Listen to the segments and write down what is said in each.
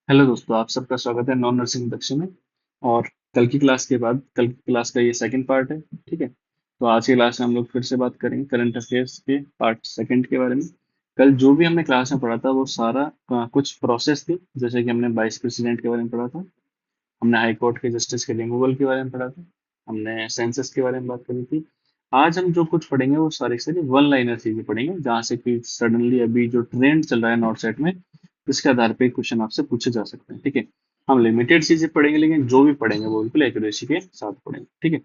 Hello दोस्तों, आप सबका स्वागत है नॉन नर्सिंग कक्षा में। और कल की क्लास के बाद कल की क्लास का ये सेकंड पार्ट है। ठीक है, तो आज की क्लास में हम लोग फिर से बात करेंगे करंट अफेयर्स के पार्ट सेकंड के बारे में। कल जो भी हमने क्लास में पढ़ा था वो सारा कुछ प्रोसेस थी, जैसे कि हमने वाइस प्रेसिडेंट के बारे में पढ़ा था, हमने हाई कोर्ट के जस्टिस के रिमूवल के बारे में पढ़ा था, हमने सेंसस के बारे में बात करी थी। आज हम जो कुछ पढ़ेंगे वो सारी सारी वन लाइनर चीजें पढ़ेंगे, जहाँ से कि सडनली अभी जो ट्रेंड चल रहा है नॉर्थ साइड में, इसके आधार पे क्वेश्चन आपसे पूछे जा सकते हैं। ठीक है, हम लिमिटेड चीजें पढ़ेंगे, लेकिन जो भी पढ़ेंगे वो बिल्कुल एक्यूरेसी के साथ पढ़ेंगे। ठीक है,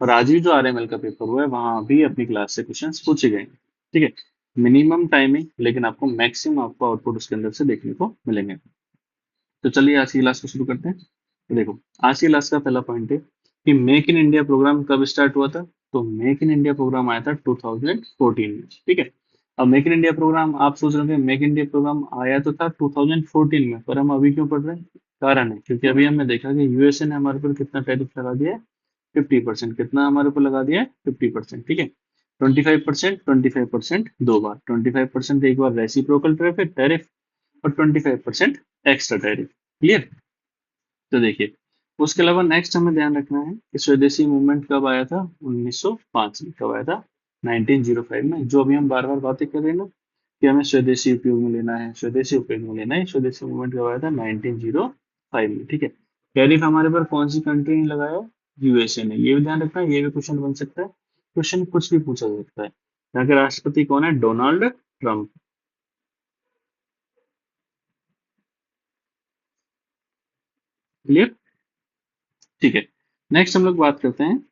और आज भी जो आरएमएल का पेपर हुआ है वहां भी अपनी क्लास से क्वेश्चन पूछे गए हैं। ठीक है, मिनिमम टाइमिंग, लेकिन आपको मैक्सिमम आपको आउटपुट उसके अंदर से देखने को मिलेंगे। तो चलिए आज की क्लास को शुरू करते हैं। तो देखो, आज की क्लास का पहला पॉइंट है कि मेक इन इंडिया प्रोग्राम कब स्टार्ट हुआ था। तो मेक इन इंडिया प्रोग्राम आया था 2014 में। ठीक है, अब मेक इन इंडिया प्रोग्राम आप सोच रहे हो मेक इन इंडिया प्रोग्राम आया तो था 2014 में, पर हम अभी क्यों पढ़ रहे हैं? कारण है क्योंकि अभी हमने देखा कि यूएसए ने हमारे ऊपर कितना टैरिफ लगा दिया है। 50%। कितना हमारे ऊपर लगा दिया है? 50%। ठीक है, 25%, 25% दो बार, 25% एक बार रेसिप्रोकल टैरिफ टैरिफ और 25% एक्स्ट्रा टैरिफ। क्लियर? तो देखिए, उसके अलावा नेक्स्ट हमें ध्यान रखना है कि स्वदेशी मूवमेंट कब आया था? 1905 में। कब आया था? 1905 में। जो अभी हम बार बार बातें कर रहे हैं ना कि हमें स्वदेशी उपयोग में लेना है, स्वदेशी उपयोग में लेना है, स्वदेशी मूवमेंट कब आया था? 1905 में। ठीक है, टैरिफ हमारे पर कौन सी कंट्री ने लगाया? यूएसए ने। ये भी ध्यान रखना है, ये भी क्वेश्चन बन सकता है। क्वेश्चन कुछ भी पूछा जा सकता है। यहाँ के राष्ट्रपति कौन है? Donald Trump. क्लियर? ठीक है, नेक्स्ट हम लोग बात करते हैं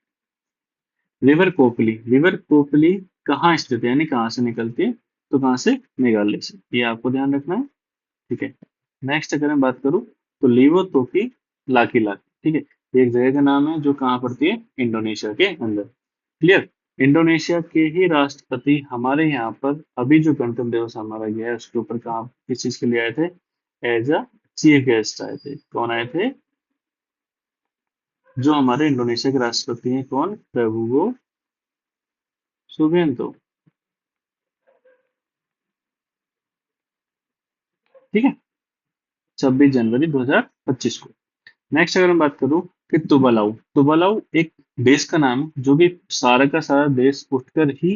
रिवर कोपली। रिवर कोपली कहाँ स्थित है, यानी कहाँ से निकलती है? तो कहाँ से? मेघालय से। ये आपको ध्यान रखना है। ठीक है, नेक्स्ट अगर मैं बात करूँ तो लिवो तोकी लाकी लाक। ठीक है, ये एक जगह का नाम है जो कहाँ पड़ती है? इंडोनेशिया के अंदर। क्लियर? इंडोनेशिया के ही राष्ट्रपति हमारे यहाँ पर अभी जो गणतंत्र दिवस हमारा गया है उसके ऊपर कहाँ किस चीज के लिए आए थे? एज अ चीफ गेस्ट आए थे। कौन आए थे? जो हमारे इंडोनेशिया के राष्ट्रपति हैं। कौन? प्रभुवो सुबियांतो। ठीक है, 26 जनवरी 2025 को। नेक्स्ट अगर मैं बात करूं कि तुबालाऊ। तुबालाऊ एक देश का नाम है जो कि सारा का सारा देश उठकर ही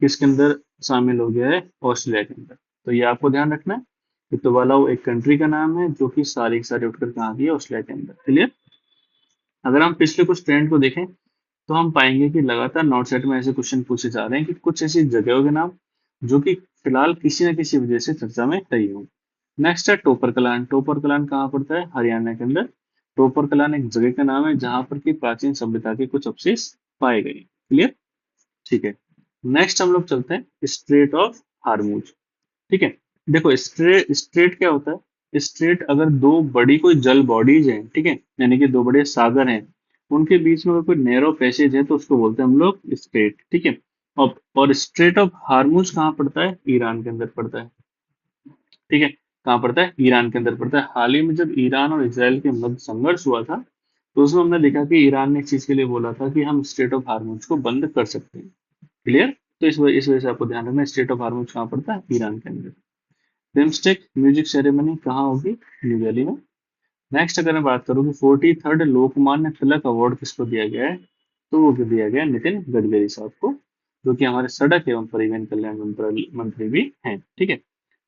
किसके अंदर शामिल हो गया है? ऑस्ट्रेलिया के अंदर। तो ये आपको ध्यान रखना है कि तुबालाऊ एक कंट्री का नाम है जो कि सारी की सारी उठकर कहाँ गई है? ऑस्ट्रेलिया के अंदर। क्लियर? अगर हम पिछले कुछ ट्रेंड को देखें तो हम पाएंगे कि लगातार नॉर्थ साइड में ऐसे क्वेश्चन पूछे जा रहे हैं कि कुछ ऐसी जगहों के नाम जो कि फिलहाल किसी न किसी वजह से चर्चा में रही हो। नेक्स्ट है टोपर कलान। टोपर कलान कहाँ पड़ता है? हरियाणा के अंदर। टोपर कलान एक जगह का नाम है जहां पर की प्राचीन सभ्यता के कुछ अवशेष पाए गए। क्लियर? ठीक है, नेक्स्ट हम लोग चलते हैं स्ट्रेट ऑफ हार्मूज। ठीक है, देखो स्ट्रेट क्या होता है? स्ट्रेट अगर दो बड़ी कोई जल बॉडीज हैं, ठीक है, यानी कि दो बड़े सागर हैं, उनके बीच में अगर कोई नैरो पैसेज है तो उसको बोलते हैं हम लोग स्ट्रेट। ठीक है, और स्ट्रेट ऑफ हार्मूज कहाँ पड़ता है? ईरान के अंदर पड़ता है। ठीक है, कहाँ पड़ता है? ईरान के अंदर पड़ता है। हाल ही में जब ईरान और इसराइल के मध्य संघर्ष हुआ था तो उसमें हमने देखा कि ईरान ने इस चीज के लिए बोला था कि हम स्ट्रेट ऑफ हार्मूज को बंद कर सकते हैं। क्लियर? तो इस वजह से आपको ध्यान रखना है स्टेट ऑफ हार्मोन्स कहाँ पड़ता है? ईरान के अंदर। बिम्स्टेक म्यूजिक सेरेमनी कहाँ होगी? न्यू दिल्ली में। नेक्स्ट अगर मैं बात करूँ कि 43rd लोकमान्य तिलक अवार्ड किसको दिया गया है, तो वो दिया गया है नितिन गडकरी साहब को, जो कि हमारे सड़क एवं परिवहन कल्याण मंत्री भी हैं। ठीक है,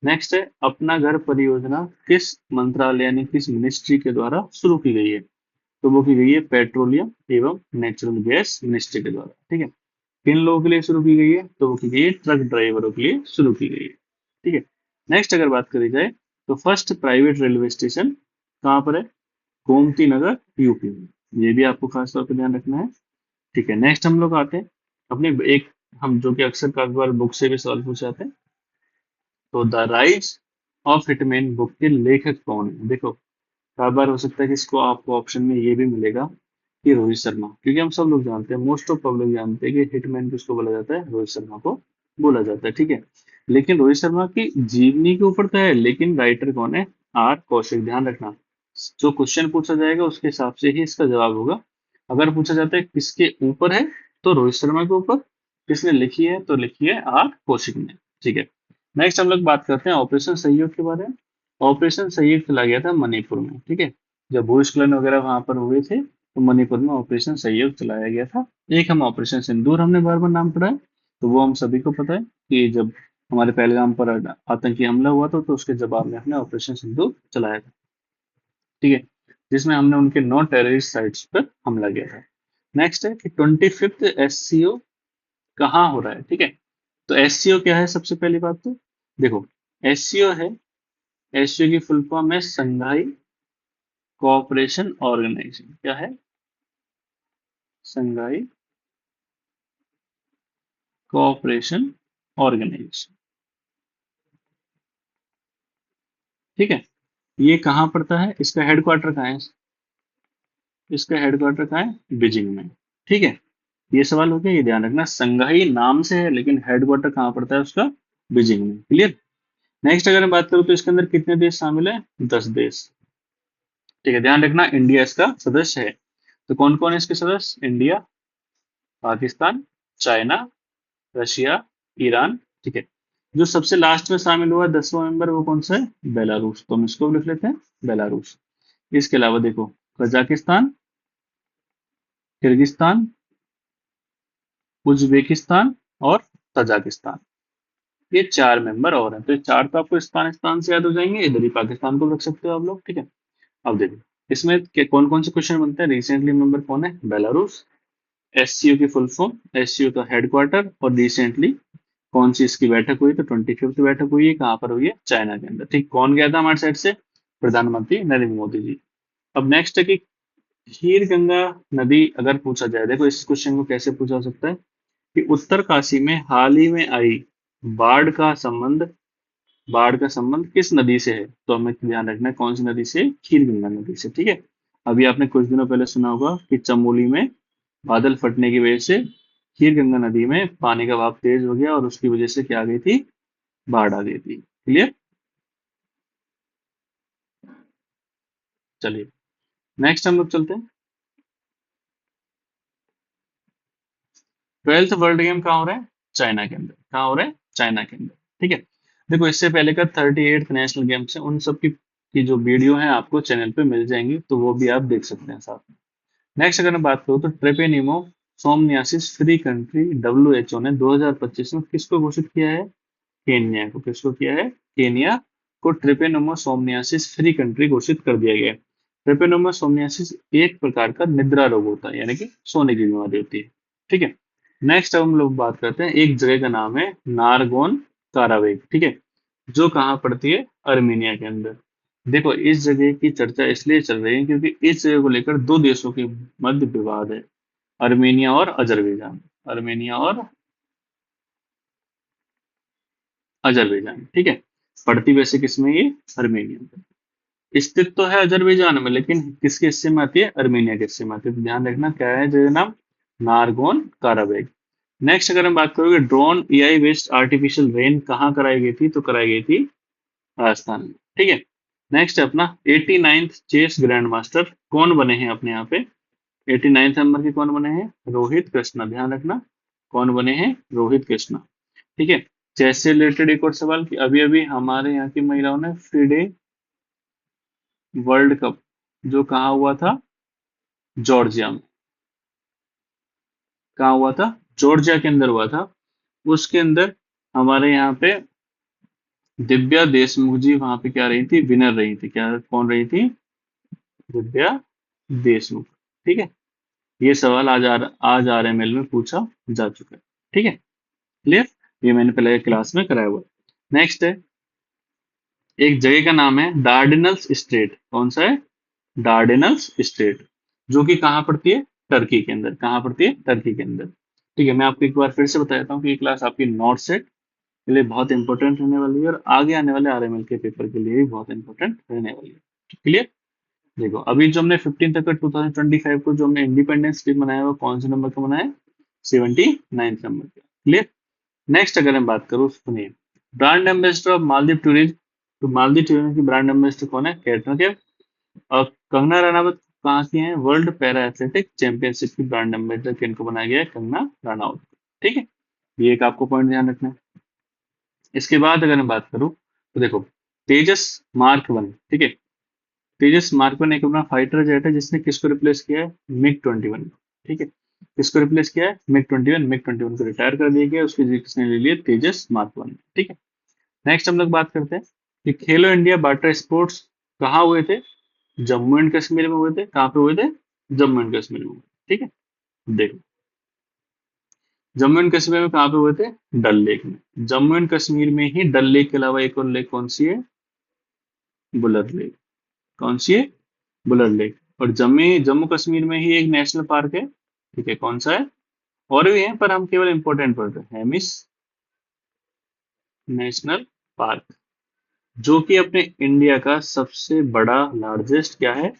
नेक्स्ट है अपना घर परियोजना किस मंत्रालय यानी किस मिनिस्ट्री के द्वारा शुरू की गई है? तो वो की गई है पेट्रोलियम एवं नेचुरल गैस मिनिस्ट्री के द्वारा। ठीक है, किन लोगों के लिए शुरू की गई है? तो वो की गई है ट्रक ड्राइवरों के लिए शुरू की गई है। ठीक है, नेक्स्ट अगर बात करी जाए तो फर्स्ट प्राइवेट रेलवे स्टेशन कहाँ पर है? गोमती नगर, यूपी में। ये भी आपको खास तौर पर ध्यान रखना है। ठीक है, नेक्स्ट हम लोग आते हैं अपने एक, हम जो कि अक्सर काफी बार बुक से भी सवाल पूछे जाते हैं। तो the rise of hitman book के लेखक कौन है? देखो, बार बार हो सकता है कि इसको आपको ऑप्शन में ये भी मिलेगा कि रोहित शर्मा, क्योंकि हम सब लोग जानते हैं, मोस्ट ऑफ पब्लिक जानते हैं कि हिटमैन किसको बोला जाता है? रोहित शर्मा को बोला जाता है। ठीक है, लेकिन रोहित शर्मा की जीवनी के ऊपर तो है, लेकिन राइटर कौन है? आर कौशिक। ध्यान रखना, जो क्वेश्चन पूछा जाएगा उसके हिसाब से ही इसका जवाब होगा। अगर पूछा जाता है किसके ऊपर है, तो रोहित शर्मा के ऊपर। किसने लिखी है? तो लिखी है आर कौशिक ने। ठीक है, नेक्स्ट हम लोग बात करते हैं ऑपरेशन सहयोग के बारे में। ऑपरेशन सहयोग चला गया था मणिपुर में, ठीक है। जब भूस्खलन वगैरह वहां पर हुए थे तो मणिपुर में ऑपरेशन सहयोग चलाया गया था। एक हम ऑपरेशन सिंदूर हमने बार बार नाम पढ़ा है, तो वो हम सभी को पता है कि जब हमारे पहलगाम पर आतंकी हमला हुआ था तो उसके जवाब में हमने ऑपरेशन सिंदूर चलाया था, ठीक है, जिसमें हमने उनके 9 टेररिस्ट साइट्स पर हमला किया था। नेक्स्ट है कि 25th एससीओ कहाँ हो रहा है, ठीक है। तो एससीओ क्या है, सबसे पहली बात तो देखो, एससीओ है, एससीओ की फुल फॉर्म है संघाई कोऑपरेशन ऑर्गेनाइजेशन। क्या है? संघाई कोऑपरेशन ऑर्गेनाइजेशन, ठीक है। ये कहाँ पड़ता है, इसका हेडक्वार्टर कहाँ है? इसका हेडक्वार्टर कहाँ है? बीजिंग में, ठीक है। ये सवाल हो गया, ये ध्यान रखना, संघाई नाम से है लेकिन हेडक्वार्टर कहाँ पड़ता है उसका? बीजिंग में, क्लियर। नेक्स्ट अगर मैं बात करूँ तो इसके अंदर कितने देश शामिल है? 10 देश, ठीक है। ध्यान रखना इंडिया इसका सदस्य है। तो कौन कौन है इसके सदस्य? India, Pakistan, China, Russia, Iran, ठीक है। जो सबसे लास्ट में शामिल हुआ 10वां मेंबर वो कौन सा है? बेलारूस, तो हम इसको भी लिख लेते हैं बेलारूस। इसके अलावा देखो, कजाकिस्तान, किर्गिस्तान, उज्बेकिस्तान और तजाकिस्तान, ये 4 मेंबर और हैं। तो ये 4 तो आपको स्थान स्थान से याद हो जाएंगे, इधर ही पाकिस्तान को रख सकते हो आप लोग, ठीक है। अब देखो इसमें कौन कौन से क्वेश्चन बनते हैं। रिसेंटली मेंबर कौन है? बेलारूस। एससीओ की फुल फॉर्म, एससीओ का हेडक्वार्टर, और रिसेंटली कौन सी इसकी बैठक हुई? तो 25th बैठक हुई है, कहाँ पर हुई है? चाइना के अंदर, ठीक। कौन गया था हमारे साइड से? प्रधानमंत्री नरेंद्र मोदी जी। अब नेक्स्ट है कि खीर गंगा नदी अगर पूछा जाए, देखो इस क्वेश्चन को कैसे पूछा जा सकता है कि उत्तरकाशी में हाल ही में आई बाढ़ का संबंध बाढ़ का संबंध किस नदी से है? तो हमें ध्यान रखना है कौन सी नदी से? खीर गंगा नदी से, ठीक है। अभी आपने कुछ दिनों पहले सुना होगा कि चमोली में बादल फटने की वजह से खीर गंगा नदी में पानी का बहाव तेज हो गया और उसकी वजह से क्या आ गई थी? बाढ़ आ गई थी, क्लियर। चलिए नेक्स्ट हम लोग चलते हैं। 12th वर्ल्ड गेम कहाँ हो रहा है? चाइना के अंदर। कहाँ हो रहा है? चाइना के अंदर, ठीक है। देखो इससे पहले का 38th नेशनल गेम्स है, उन सब की जो वीडियो है आपको चैनल पे मिल जाएंगी, तो वो भी आप देख सकते हैं साथ में। नेक्स्ट अगर मैं बात करूँ तो ट्रेपेनिमो सोमनियासिस फ्री कंट्री डब्ल्यूएचओ ने 2025 में किसको घोषित किया है? केन्या को। किसको किया है? केन्या को ट्रिपेनोमोसोमनियासिस फ्री कंट्री घोषित कर दिया गया है। ट्रिपेनोमोसोमनियासिस एक प्रकार का निद्रा रोग होता है, यानी कि सोने की बीमारी होती है, ठीक है। नेक्स्ट अब हम लोग बात करते हैं, एक जगह का नाम है नारगोन कारावेग, ठीक है, जो कहाँ पड़ती है? अर्मीनिया के अंदर। देखो इस जगह की चर्चा इसलिए चल रही है क्योंकि इस जगह को लेकर दो देशों के मध्य विवाद है, अर्मेनिया और अजरबैजान। अर्मेनिया और अजरबैजान, ठीक है। पड़ती वैसे किसमें ये? अर्मेनिया में। स्थित तो है अजरबैजान में, लेकिन किसके हिस्से में आती है? अर्मेनिया के हिस्से में आती है। तो ध्यान रखना क्या है जगह नाम? नारगोन काराबेग। नेक्स्ट अगर हम बात करोगे drone AI based artificial rain कहाँ कराई गई थी? तो कराई गई थी राजस्थान में, ठीक है। नेक्स्ट है अपना 89th चेस ग्रैंड मास्टर कौन बने हैं अपने यहाँ पे? 89th नंबर के कौन बने हैं? रोहित कृष्णा। ध्यान रखना कौन बने हैं? रोहित कृष्णा, ठीक है। चेस से रिलेटेड एक और सवाल कि अभी अभी हमारे यहाँ की महिलाओं ने फिडे वर्ल्ड कप जो कहाँ हुआ था? जॉर्जिया में। कहाँ हुआ था? जॉर्जिया के अंदर हुआ था। उसके अंदर हमारे यहाँ पे दिव्या देशमुख जी वहां पे क्या रही थी? विनर रही थी। क्या कौन रही थी? दिव्या देशमुख, ठीक है। ये सवाल आज आरएमएल में पूछा जा चुका है, ठीक है, क्लियर। ये मैंने पहले क्लास में कराया हुआ है। नेक्स्ट है, एक जगह का नाम है डार्डेनल्स स्टेट। कौन सा है? डार्डेनल्स स्टेट, जो कि कहाँ पड़ती है? टर्की के अंदर। कहाँ पड़ती है? टर्की के अंदर, ठीक है। मैं आपको एक बार फिर से बता देता हूँ कि ये क्लास आपकी नॉट सेट के लिए बहुत इंपॉर्टेंट रहने वाली है और आगे आने वाले आरएमएल के पेपर के लिए भी बहुत इंपॉर्टेंट रहने वाली है, क्लियर। देखो अभी जो हमने 15 तक 2025 को जो हमने इंडिपेंडेंस डे मनाया हुआ कौन से नंबर का मनाया है? 79th नंबर का, क्लियर। नेक्स्ट अगर मैं बात करूँ, सुनिए, brand ambassador of Maldives tourism. तो मालदीव टूरिज्म की ब्रांड एम्बेसडर कौन है? कैटरीना कैफ। और कंगना रनावत कहाँ की हैं? वर्ल्ड पैरा एथलेटिक चैंपियनशिप की ब्रांड एम्बेसडर किनको बनाया गया है? कंगना रनावत, ठीक है। ये एक आपको पॉइंट ध्यान रखना है। इसके बाद अगर मैं बात करूं तो देखो तेजस मार्क वन, ठीक है। तेजस मार्क वन एक अपना फाइटर जेट है जिसने किसको रिप्लेस किया है, मिग 21, ठीक है। किसको रिप्लेस किया है, मिग 21, मिग 21 को रिटायर कर दिया गया, उसकी जगह किसने ले लिया, तेजस मार्क वन, ठीक है। नेक्स्ट हम लोग बात करते हैं कि खेलो इंडिया वाटर स्पोर्ट्स कहाँ हुए थे, जम्मू एंड कश्मीर में हुए थे। कहाँ पे हुए थे, जम्मू एंड कश्मीर में हुए, ठीक है। देखो, जम्मू एंड कश्मीर में कहाँ पे हुए थे, डल लेक में। जम्मू एंड कश्मीर में ही डल लेक के अलावा एक और लेक कौन सी है, बुलर लेक। कौन सी है, बुलर लेक। और जम्मू जम्मू कश्मीर में ही एक नेशनल पार्क है, ठीक है, कौन सा है। और भी है पर हम केवल इंपॉर्टेंट पढ़ते हैं, हेमिस नेशनल पार्क, जो कि अपने इंडिया का सबसे बड़ा लार्जेस्ट क्या है,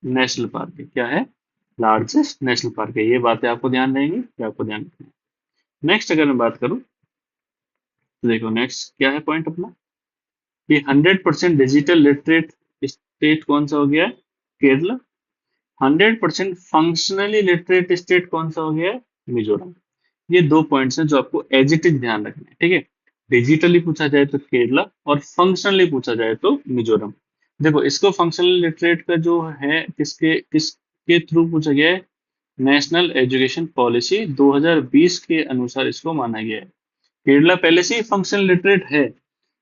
नेशनल पार्क है। क्या है, लार्जेस्ट नेशनल पार्क है। ये बातें आपको ध्यान रहेंगी, ये आपको ध्यान रखना है। नेक्स्ट अगर मैं बात करूं तो देखो नेक्स्ट क्या है पॉइंट अपना, कि 100% डिजिटल लिटरेट स्टेट कौन सा हो गया है, केरला। 100% फंक्शनली लिटरेट स्टेट कौन सा हो गया है, मिजोरम। ये दो पॉइंट्स हैं जो आपको एज इट इज ध्यान रखना है, ठीक है। डिजिटली पूछा जाए तो केरला, और फंक्शनली पूछा जाए तो मिजोरम। देखो इसको फंक्शनल लिटरेट का जो है किसके किसके थ्रू पूछा गया है, नेशनल एजुकेशन पॉलिसी 2020 के अनुसार इसको माना गया है। केरला पहले से ही फंक्शनल लिटरेट है,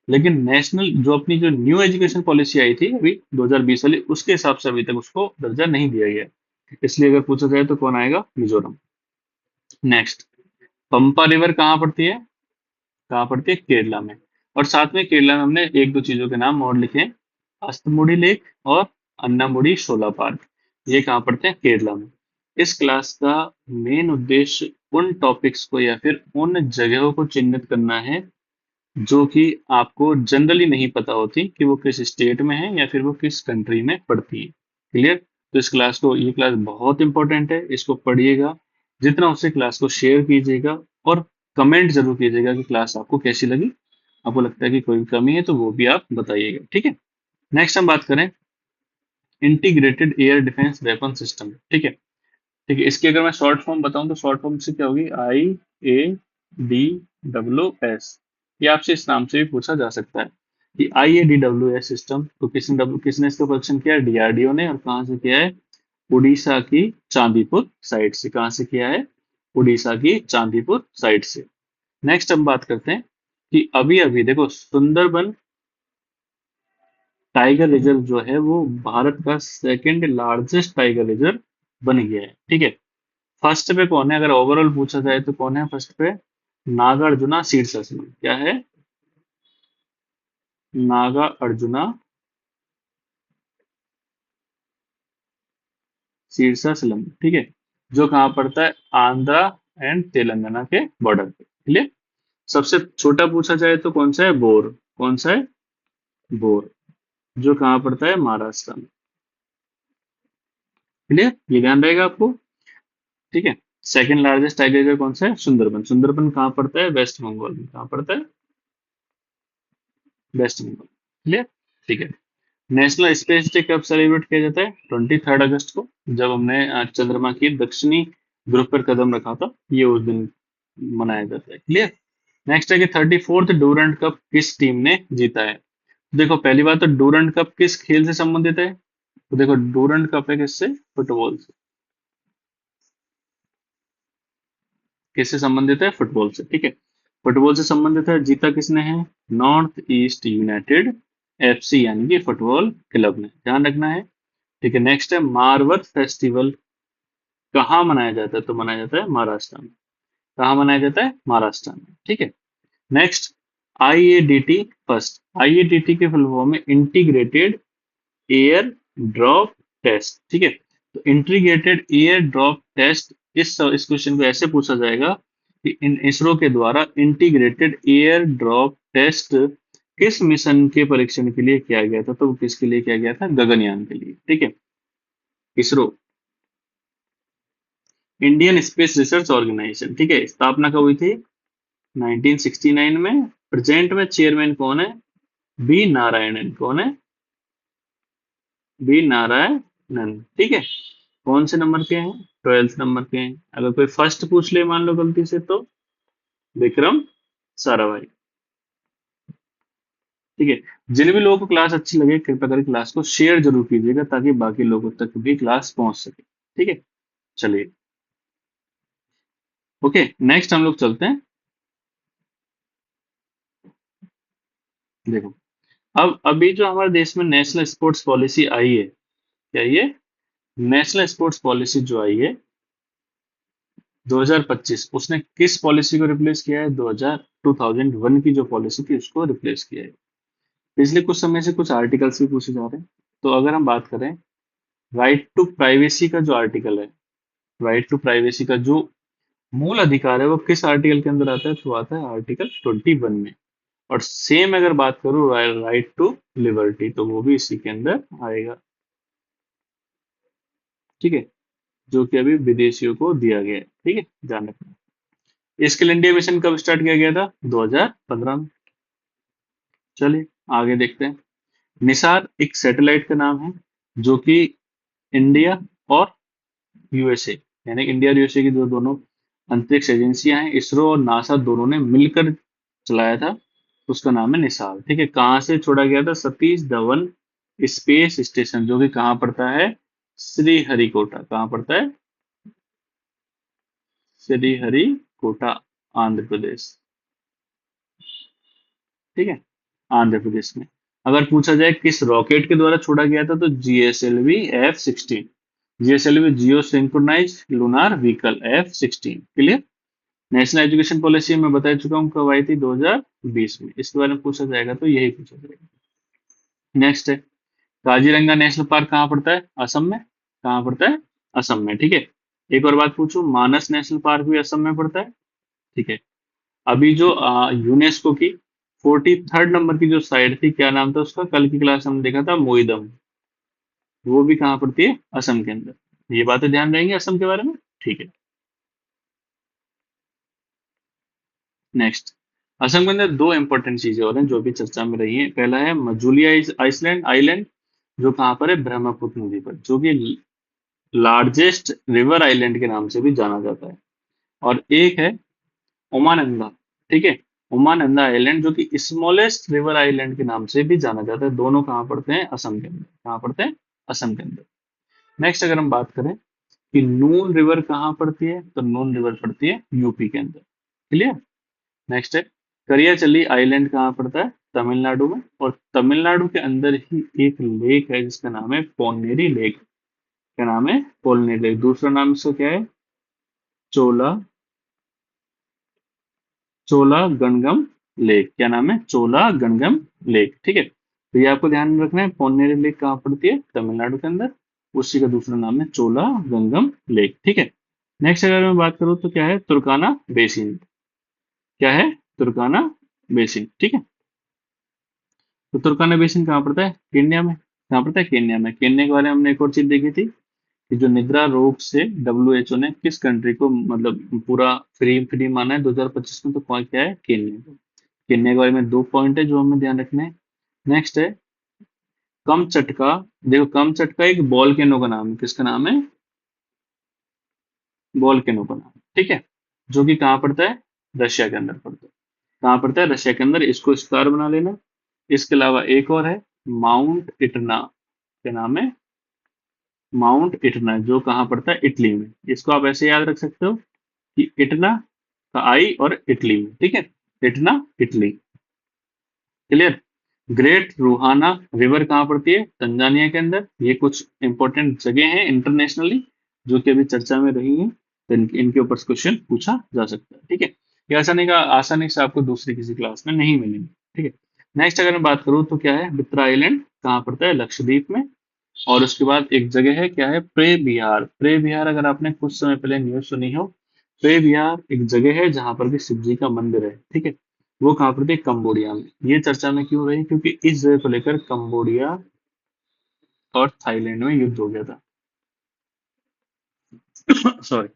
लेकिन नेशनल जो अपनी जो न्यू एजुकेशन पॉलिसी आई थी अभी 2020 वाली, उसके हिसाब से अभी तक उसको दर्जा नहीं दिया गया है। इसलिए अगर पूछा जाए तो कौन आएगा, मिजोरम। नेक्स्ट, पंपा रिवर कहाँ पड़ती है, कहाँ पड़ती है, केरला में। और साथ में केरला में हमने एक दो चीजों के नाम और लिखे हैं, अस्तमुड़ी लेक और अन्नामुड़ी शोला पार्क। ये कहाँ पड़ते हैं, केरला में। इस क्लास का मेन उद्देश्य उन टॉपिक्स को या फिर उन जगहों को चिन्हित करना है जो कि आपको जनरली नहीं पता होती कि वो किस स्टेट में है या फिर वो किस कंट्री में पड़ती है। क्लियर। तो इस क्लास को, ये क्लास बहुत इंपॉर्टेंट है, इसको पढ़िएगा, जितना उससे क्लास को शेयर कीजिएगा, और कमेंट जरूर कीजिएगा कि क्लास आपको कैसी लगी। आपको लगता है कि कोई कमी है तो वो भी आप बताइएगा, ठीक है। नेक्स्ट हम बात करें integrated air defence weapon system, ठीक है। ठीक है, इसकी अगर मैं शॉर्ट फॉर्म बताऊं तो शॉर्ट फॉर्म से क्या होगी, IADWS। ये आपसे इस नाम से भी पूछा जा सकता है कि IADWS सिस्टम तो किसने इसका प्रोडक्शन किया है, डीआरडीओ ने। और कहाँ से किया है, उड़ीसा की चांदीपुर साइड से। कहाँ से किया है, उड़ीसा की चांदीपुर साइड से। नेक्स्ट हम बात करते हैं कि अभी अभी देखो सुंदरबन टाइगर रिजर्व जो है वो भारत का सेकंड लार्जेस्ट टाइगर रिजर्व बन गया है, ठीक है। फर्स्ट पे कौन है, अगर ओवरऑल पूछा जाए तो कौन है फर्स्ट पे, नागार्जुना शीर्षासनम। क्या है, नागा अर्जुना शीर्षासलम, ठीक है। जो कहाँ पड़ता है, आंध्रा एंड तेलंगाना के बॉर्डर पे। क्लियर। सबसे छोटा पूछा जाए तो कौन सा है, बोर। कौन सा है, बोर, जो कहाँ पड़ता है, महाराष्ट्र में। क्लियर, ये ध्यान रहेगा आपको, ठीक है। सेकंड लार्जेस्ट टाइगर रिजर्व कौन सा है, सुंदरबन। सुंदरबन कहाँ पड़ता है, वेस्ट बंगाल में। कहाँ पड़ता है, वेस्ट बंगाल। क्लियर, ठीक है। नेशनल स्पेस डे कब सेलिब्रेट किया जाता है, 23 अगस्त को, जब हमने चंद्रमा की दक्षिणी ध्रुव पर कदम रखा था, ये उस दिन मनाया जाता है। क्लियर। नेक्स्ट है कि 34th डूरंड कप किस टीम ने जीता है। देखो पहली बात तो डूरंड कप किस खेल से संबंधित है, तो देखो डूरंड कप है किससे, फुटबॉल से। किससे संबंधित है, फुटबॉल से, ठीक है। फुटबॉल से संबंधित है, जीता किसने है, नॉर्थ ईस्ट यूनाइटेड FC, यानी कि फुटबॉल क्लब ने। ध्यान रखना है, ठीक है। नेक्स्ट है मारवत फेस्टिवल कहाँ मनाया जाता है, तो मनाया जाता है महाराष्ट्र में। कहाँ मनाया जाता है, महाराष्ट्र में, ठीक है। Next, IADT first. IADT के फुल फॉर्म में इंटीग्रेटेड एयर ड्रॉप टेस्ट, ठीक है। तो इंटीग्रेटेड एयर ड्रॉप टेस्ट, इस क्वेश्चन को ऐसे पूछा जाएगा कि इन इसरो के द्वारा इंटीग्रेटेड एयर ड्रॉप टेस्ट किस मिशन के परीक्षण के लिए किया गया था, तो वो किसके लिए किया गया था, गगनयान के लिए, ठीक है। ISRO, Indian space research organisation, ठीक है। स्थापना कब हुई थी, 1969 में। प्रेजेंट में चेयरमैन कौन है, बी नारायणन। कौन है, बी नारायणन, ठीक है। कौन से नंबर के हैं, 12th नंबर के हैं। अगर कोई फर्स्ट पूछ ले मान लो गलती से तो विक्रम साराभाई, ठीक है। जिन भी लोगों को क्लास अच्छी लगे कृपया करके क्लास को शेयर जरूर कीजिएगा ताकि बाकी लोगों तक भी क्लास पहुंच सके। ठीक है, चलिए। ओके, नेक्स्ट हम लोग चलते हैं। देखो, अब अभी जो हमारे देश में नेशनल स्पोर्ट्स पॉलिसी आई है, क्या ये नेशनल स्पोर्ट्स पॉलिसी जो आई है 2025, उसने किस पॉलिसी को रिप्लेस किया है? 2001 की जो पॉलिसी थी उसको रिप्लेस किया है। पिछले कुछ समय से कुछ आर्टिकल्स भी पूछे जा रहे हैं। तो अगर हम बात करें राइट टू प्राइवेसी का जो आर्टिकल है, राइट टू प्राइवेसी का जो मूल अधिकार है वो किस आर्टिकल के अंदर आता है? तो आता है आर्टिकल 21 में। और सेम अगर बात करूं राइट टू लिबर्टी, तो वो भी इसी के अंदर आएगा। ठीक है, जो कि अभी विदेशियों को दिया गया है। ठीक है, ध्यान रखना। स्किल इंडिया मिशन कब स्टार्ट किया गया था? 2015 में। चलिए आगे देखते हैं। निसार एक सैटेलाइट का नाम है जो कि इंडिया और यूएसए, यानी इंडिया और यूएसए की जो दोनों अंतरिक्ष एजेंसियां हैं, इसरो और नासा, दोनों ने मिलकर चलाया था। उसका नाम है निसार। ठीक है, कहाँ से छोड़ा गया था? सतीश धवन स्पेस स्टेशन, जो कि कहाँ पड़ता है? श्रीहरिकोटा। कहाँ पड़ता है? श्रीहरिकोटा, आंध्र प्रदेश। ठीक है, आंध्र प्रदेश में। अगर पूछा जाए किस रॉकेट के द्वारा छोड़ा गया था, तो GSLV F-16। GSLV geo synchronise lunar vehicle F-16। Clear. National education policy मैं बता चुका हूँ कब आई थी? 2020 में। इसके बारे में पूछा जाएगा तो यही पूछा जाएगा। नेक्स्ट है काजीरंगा नेशनल पार्क कहाँ पड़ता है? असम में। कहाँ पड़ता है? असम में। ठीक है, एक और बात पूछूं, मानस नेशनल पार्क भी असम में पड़ता है। ठीक है, अभी जो यूनेस्को की 43rd नंबर की जो साइट थी, क्या नाम था उसका? कल की क्लास हमने देखा था, मोइदम। वो भी कहाँ पड़ती है? असम के अंदर। ये बातें ध्यान रहेंगी असम के बारे में। ठीक है, नेक्स्ट। असम के अंदर दो इंपॉर्टेंट चीजें और हैं जो भी चर्चा में रही हैं। पहला है मजूली आइसलैंड आइलैंड, जो कहाँ पर है? ब्रह्मपुत्र नदी पर, जो कि लार्जेस्ट रिवर आइलैंड के नाम से भी जाना जाता है। और एक है ओमानंदा। ठीक है, ओमानंदा आइलैंड, जो कि स्मॉलेस्ट रिवर आइलैंड के नाम से भी जाना जाता है। दोनों कहाँ पड़ते हैं? असम के अंदर। कहाँ पड़ते हैं? असम के अंदर। नेक्स्ट अगर हम बात करें कि नून रिवर कहाँ पड़ती है, तो नून रिवर पड़ती है यूपी के अंदर। क्लियर। नेक्स्ट है करियाचली आइलैंड कहाँ पड़ता है? तमिलनाडु में। और तमिलनाडु के अंदर ही एक लेक है जिसका नाम है पोन्नेरी लेक। क्या नाम है? पोन्नेरी लेक। दूसरा नाम इसका क्या है? चोला चोला गणगम लेक। क्या नाम है? चोला गणगम लेक। ठीक है, तो ये आपको ध्यान में रखना है। पोन्नेरी लेक कहाँ पड़ती है? तमिलनाडु के अंदर। उसी का दूसरा नाम है चोला गंगम लेक। ठीक है, नेक्स्ट अगर मैं बात करूँ तो क्या है? तुर्काना बेसिन। क्या है? तुर्काना बेसिन। ठीक है, तो तुर्काना बेसिन कहाँ पड़ता है? केन्या में। कहाँ पड़ता है? केन्या में। केन्या के बारे में हमने एक और चीज देखी थी कि जो निद्रा रोग से WHO ने किस कंट्री को मतलब पूरा फ्री फ्री माना है 2025 में, तो कौन क्या है? केन्या को। केन्या के बारे में दो पॉइंट है जो हमें ध्यान रखने हैं। नेक्स्ट है कम चटका। देखो, कम चटका एक वोल्केनो का नाम है। किसका नाम है? वोल्केनो का नाम। ठीक है, जो कि कहाँ पड़ता है? रशिया के अंदर पड़ता है। कहाँ पड़ता है? रशिया के अंदर। इसको स्टार बना लेना। इसके अलावा एक और है माउंट इटना। क्या नाम है? माउंट इटना, जो कहाँ पड़ता है? इटली में। इसको आप ऐसे याद रख सकते हो कि इटना का आई और इटली में। ठीक है, इटना इटली। क्लियर। ग्रेट रूहाना रिवर कहाँ पड़ती है? तंजानिया के अंदर। ये कुछ इंपॉर्टेंट जगह हैं इंटरनेशनली जो कि अभी चर्चा में रही हैं, तो इनके ऊपर क्वेश्चन पूछा जा सकता है। ठीक है, ये आसानी से आपको दूसरी किसी क्लास में नहीं मिलेंगे। ठीक है, नेक्स्ट अगर मैं बात करूँ तो क्या है? बित्रा आइलैंड कहाँ पड़ता है? लक्षद्वीप में। और उसके बाद एक जगह है, क्या है? प्रे बिहार। प्रे बिहार अगर आपने कुछ समय पहले न्यूज सुनी हो, प्रे बिहार एक जगह है जहां पर कि शिव जी का मंदिर है। ठीक है, वो कहाँ पर थी? कंबोडिया में। ये चर्चा में क्यों रही? क्योंकि इस जगह को लेकर कंबोडिया और थाईलैंड में युद्ध हो गया था। सॉरी,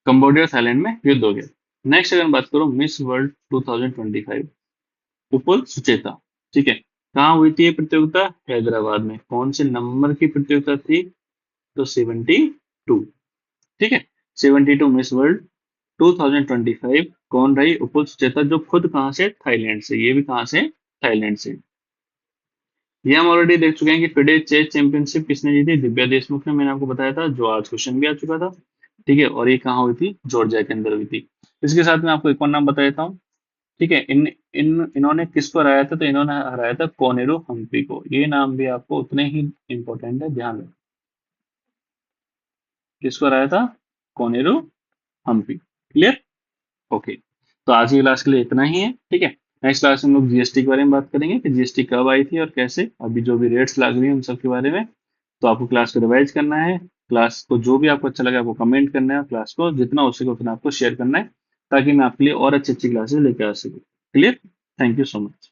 कंबोडिया और थाईलैंड में युद्ध हो गया। नेक्स्ट अगर मैं बात करूं मिस वर्ल्ड 2025, उपल सुचेता। ठीक है, कहाँ हुई थी ये प्रतियोगिता? हैदराबाद में। कौन से नंबर की प्रतियोगिता थी? तो 72। ठीक है, 72 मिस वर्ल्ड 2025 कौन रही? उपल सुचेता, जो खुद कहाँ से? थाईलैंड से। ये भी कहाँ से? थाईलैंड से। ये हम ऑलरेडी देख चुके हैं कि फिडे चेस चैंपियनशिप किसने जीती, दिव्या देशमुख ने, मैंने आपको बताया था, जो आज क्वेश्चन भी आ चुका था। ठीक है, और ये कहाँ हुई थी, जॉर्जिया के अंदर हुई थी। इसके साथ में आपको एक और नाम बता देता हूँ। ठीक है, इन इन इन्होंने किसको हराया था, तो इन्होंने हराया था कोनेरू हम्पी को। ये नाम भी आपको उतने ही इंपॉर्टेंट है, ध्यान रखें। किसको हराया था, कोनेरू हम्पी। Clear, okay. तो आज की क्लास के लिए इतना ही है। ठीक है, नेक्स्ट क्लास में हम लोग जीएसटी के बारे में बात करेंगे कि जीएसटी कब आई थी और कैसे, अभी जो भी रेट्स लग रही है उन सब के बारे में। तो आपको क्लास को रिवाइज करना है, क्लास को जो भी आपको अच्छा लगे आपको कमेंट करना है, क्लास को जितना हो सके उतना आपको शेयर करना है, ताकि मैं आपके लिए और अच्छी अच्छी क्लासेस लेके आ सकूँ। Clear, thank you so much.